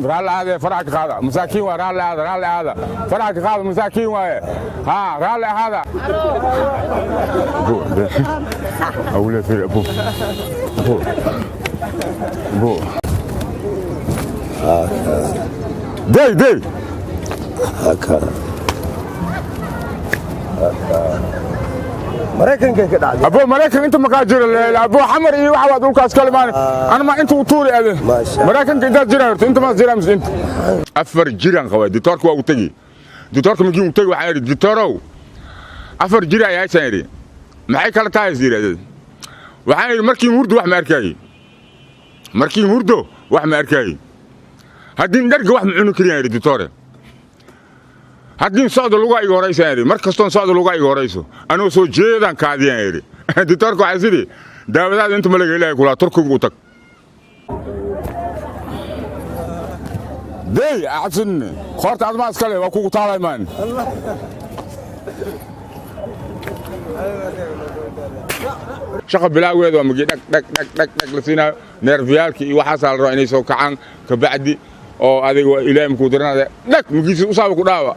رال هذا فرعك هذا مساكين ورال هذا فرعك هذا مساكين ويا ها رال هذا أولى في أبو دي هكذا مريكن كده ابو مريكن انت مكاجر ابو حمر اي واحد دولك اسكلمان انا ما انت وطوري هذا مريكن كده جيران انت ما جيران مش انت افر جيران خوي دكتورك waa u tagi dictorka magi u tagi waxa yiri dictorow afar jira ayaa saari maxay kala tahay siirada waxa yiri markii murdo wax ma arkay markii murdo wax ma arkay hadin darga wax ma cunu kariyaa yiri dictore hadin socdo lugu ay horeysan yiri markastoon socdo lugu ay horeyso anoo soo jeedan kaadiyaan yiri dictorku waxa yiri daawadaad inta ma laga ilaahay kula turkigu tag دي أحسن خرط عاد ما أسكله وأكو طالع مان شغل بلاوي هذا مجي دك لسينا نرفيالك وحصل رأيني سو كعان كبعدي أو هذا إلى مكودرنا دك مجي أصابك داوا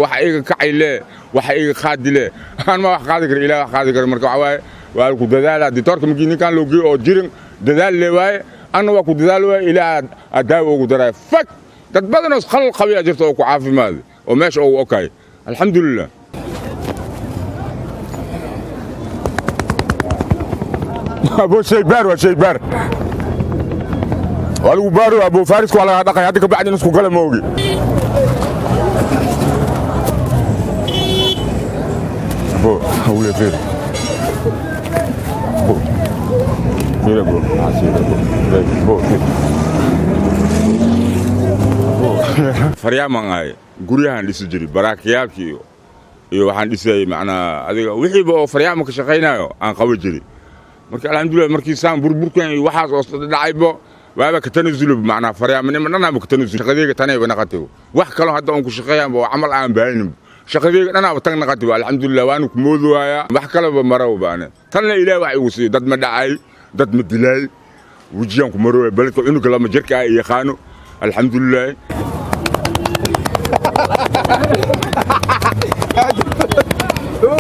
وحقيقة كعيلة وحقيقة خادلة أنا ما خادكر إلى خادكر مركب عواي وأكو دلالة ديتورك مجي نكان لوجي أو جيرن دلال لواي أنا وأكو دلالة إلى أداء وقدرة فك تتبادل خلل قوي أجرت أو كعافي ماذا وماشي أو أوكي الحمد لله أبو شيبار وشيبار والو بارو أبو فارس ولا هذا هذيك بعد نسكو كلام موجي أبو هو يفير أبو مير أبو عسير أبو faryaman ay guriyahan dhisi jiri baraakiyaalkii iyo waxaan dhisay macnaa adiga wixiiba oo faryaman ka shaqeynayo aan qaban jiri marka alxamdulillah markii saan burburkan iyo waxaas oo dhacaybo waaba ka tanazulub macnaa faryamanimo dhanaba ka tanazul shaqadeega tanayba naqatay wax kale hadda aan ku shaqeeyaan oo amal aan baahin shaqadeega dhanaba tan naqatay alxamdulillah waan ku moodwaaya wax kale ba maraw baana tan la ilaahay wax igu sii dad ma dhacay dad ma dilay wajiyaan ku maro baladka inuu kala ma jirka ay yaqaano alxamdulillah Oh,